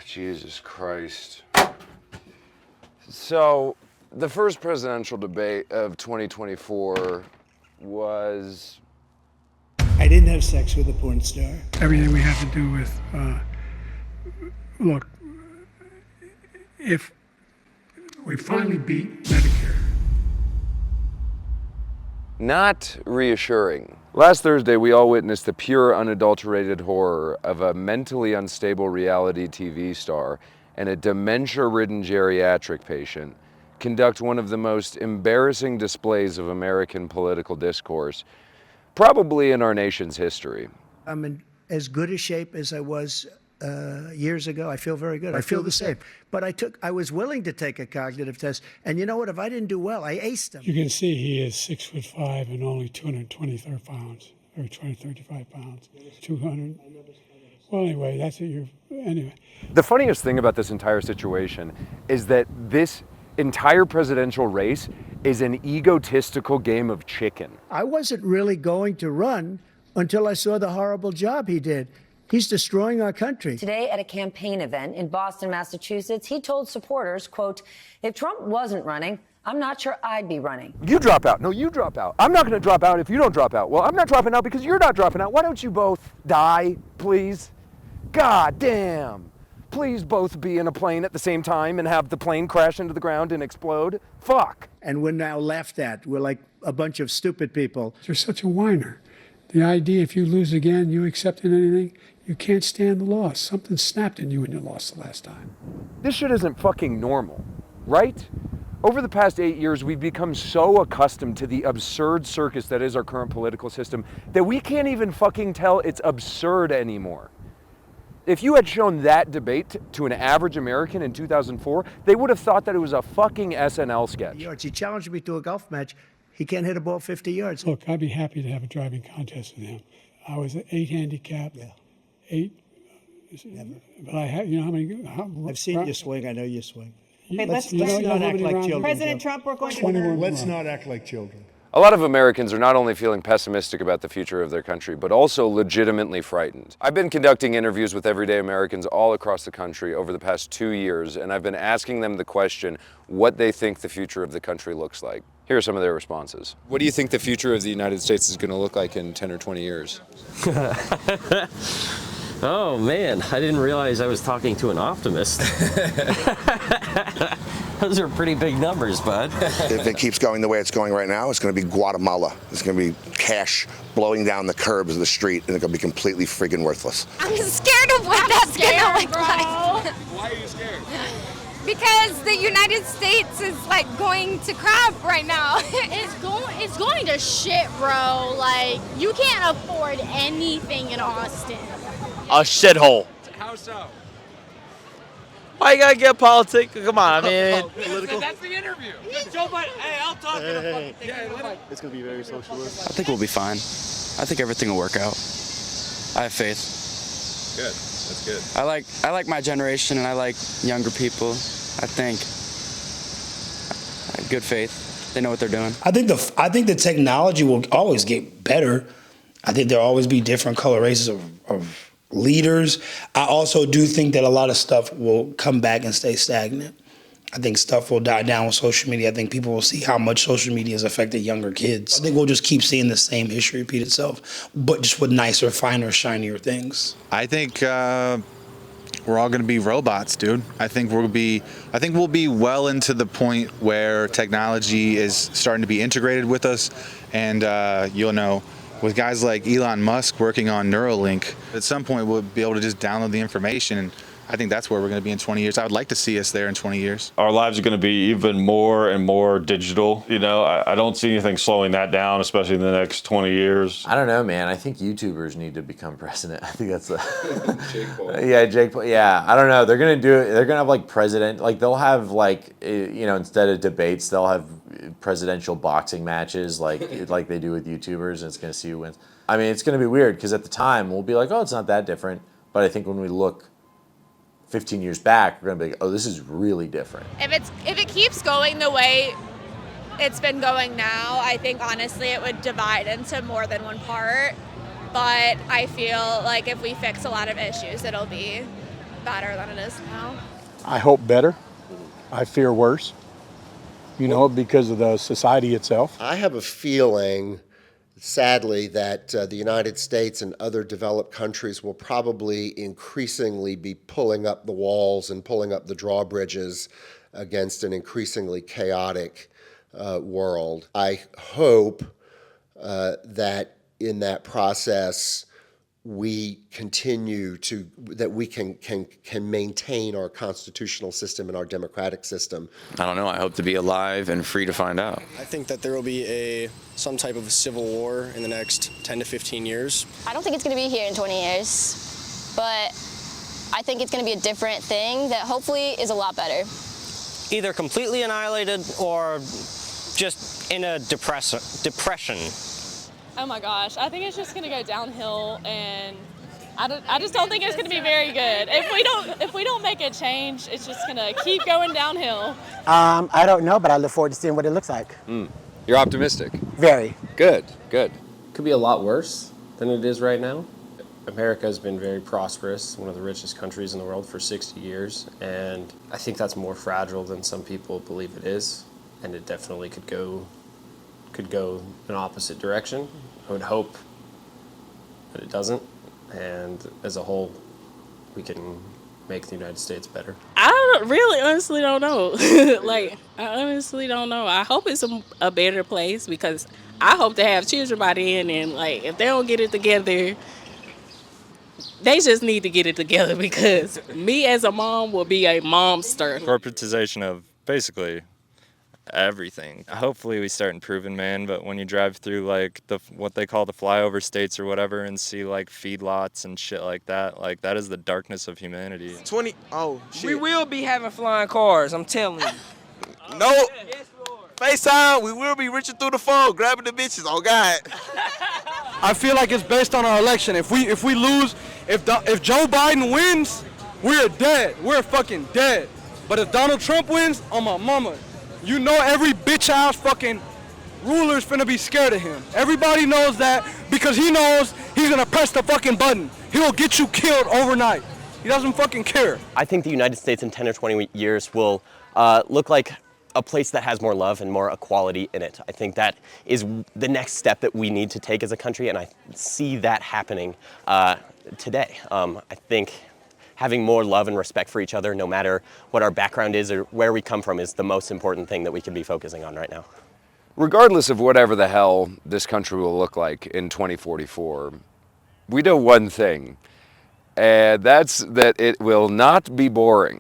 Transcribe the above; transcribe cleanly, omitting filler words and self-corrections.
Jesus Christ. So, the first presidential debate of 2024 was... I didn't have sex with a porn star. Everything we have to do with, look, if we finally beat Medicare. Not reassuring. Last Thursday, we all witnessed the pure, unadulterated horror of a mentally unstable reality TV star and a dementia-ridden geriatric patient conduct one of the most embarrassing displays of American political discourse, probably in our nation's history. I'm in as good a shape as I was years ago. I feel very good. I feel the same. But I was willing to take a cognitive test. And you know what? If I didn't do well, I aced them. You can see he is 6'5" and only 223 pounds, or 235 pounds, 200. Well, anyway, that's what anyway. The funniest thing about this entire situation is that this entire presidential race is an egotistical game of chicken. I wasn't really going to run until I saw the horrible job he did. He's destroying our country. Today at a campaign event in Boston, Massachusetts, he told supporters, quote, if Trump wasn't running, I'm not sure I'd be running. You drop out. No, you drop out. I'm not going to drop out if you don't drop out. Well, I'm not dropping out because you're not dropping out. Why don't you both die, please? God damn. Please both be in a plane at the same time and have the plane crash into the ground and explode. Fuck. And we're now laughed at. We're like a bunch of stupid people. You're such a whiner. The idea if you lose again, you accepting anything, you can't stand the loss. Something snapped in you when you lost the last time. This shit isn't fucking normal, right? Over the past 8 years, we've become so accustomed to the absurd circus that is our current political system that we can't even fucking tell it's absurd anymore. If you had shown that debate to an average American in 2004, they would have thought that it was a fucking SNL sketch. He challenged me to a golf match. He can't hit a ball 50 yards. Look, I'd be happy to have a driving contest with him. I was at 8 handicap. Yeah. 8. But I have, you know how many? I've seen you swing. I know you swing. Hey, let's not act like children. President Trump, we're going to... Let's not act like children. A lot of Americans are not only feeling pessimistic about the future of their country, but also legitimately frightened. I've been conducting interviews with everyday Americans all across the country over the past 2 years, and I've been asking them the question, what they think the future of the country looks like. Here are some of their responses. What do you think the future of the United States is going to look like in 10 or 20 years? Oh man, I didn't realize I was talking to an optimist. Those are pretty big numbers, bud. If it keeps going the way it's going right now, it's going to be Guatemala. It's going to be cash blowing down the curbs of the street, and it's going to be completely friggin' worthless. I'm scared of what that's going to look like. Why are you scared? Because the United States is like going to crap right now. It's going to shit, bro. Like, you can't afford anything in Austin. A shithole. How so? Why you gotta get politics? Come on, I mean. Political. That's the interview. Joe Biden, hey, I'll talk in a fucking thing. It's gonna be very socialist. I think we'll be fine. I think everything will work out. I have faith. Good. That's good. I like my generation and I like younger people. I think good faith. They know what they're doing. I think the technology will always get better. I think there'll always be different color races of leaders. I also do think that a lot of stuff will come back and stay stagnant. I think stuff will die down with social media. I think people will see how much social media has affected younger kids. I think we'll just keep seeing the same history repeat itself, but just with nicer, finer, shinier things. I think we're all going to be robots, dude. I think we'll be well into the point where technology is starting to be integrated with us, and you'll know, with guys like Elon Musk working on Neuralink, at some point we'll be able to just download the information, and I think that's where we're going to be in 20 years. I would like to see us there in 20 years. Our lives are going to be even more and more digital. You know, I don't see anything slowing that down, especially in the next 20 years. I don't know, man. I think YouTubers need to become president. I think that's Jake Paul. Yeah, Jake Paul. Yeah, I don't know. They're going to do it. They're going to have like president. Like they'll have like, you know, instead of debates, they'll have presidential boxing matches like they do with YouTubers, and it's going to see who wins. I mean, it's going to be weird because at the time we'll be like, oh, it's not that different. But I think when we look 15 years back, we're gonna be like, oh, this is really different. If it keeps going the way it's been going now, I think honestly it would divide into more than one part. But I feel like if we fix a lot of issues, it'll be better than it is now. I hope better. I fear worse, because of the society itself. I have a feeling, sadly, that the United States and other developed countries will probably increasingly be pulling up the walls and pulling up the drawbridges against an increasingly chaotic world. I hope that in that process, we that we can maintain our constitutional system and our democratic system. I don't know. I hope to be alive and free to find out. I think that there will be some type of civil war in the next 10 to 15 years. I don't think it's going to be here in 20 years, but I think it's going to be a different thing that hopefully is a lot better. Either completely annihilated or just in a depression. Oh my gosh, I think it's just gonna go downhill, and I just don't think it's gonna be very good. If we don't make a change, it's just gonna keep going downhill. I don't know, but I look forward to seeing what it looks like. You're optimistic. Very. Good. Could be a lot worse than it is right now. America has been very prosperous, one of the richest countries in the world for 60 years, and I think that's more fragile than some people believe it is, and it definitely could go an opposite direction. I would hope that it doesn't, and as a whole, we can make the United States better. Honestly don't know. I honestly don't know. I hope it's a better place, because I hope to have children by then, and if they don't get it together, they just need to get it together, because me as a mom will be a momster. Corporatization of basically everything. Hopefully we start improving, man, but when you drive through what they call the flyover states or whatever and see feedlots and shit like that is the darkness of humanity. We will be having flying cars, I'm telling you. No. FaceTime, we will be reaching through the phone, grabbing the bitches. Oh God. I feel like it's based on our election. If we lose, if Joe Biden wins, we're dead. We're fucking dead. But if Donald Trump wins, on my mama, every bitch ass fucking ruler's finna be scared of him. Everybody knows that, because he knows he's gonna press the fucking button. He'll get you killed overnight. He doesn't fucking care. I think the United States in 10 or 20 years will look like a place that has more love and more equality in it. I think that is the next step that we need to take as a country, and I see that happening today. I think having more love and respect for each other, no matter what our background is or where we come from, is the most important thing that we can be focusing on right now. Regardless of whatever the hell this country will look like in 2044, we know one thing, and that's that it will not be boring.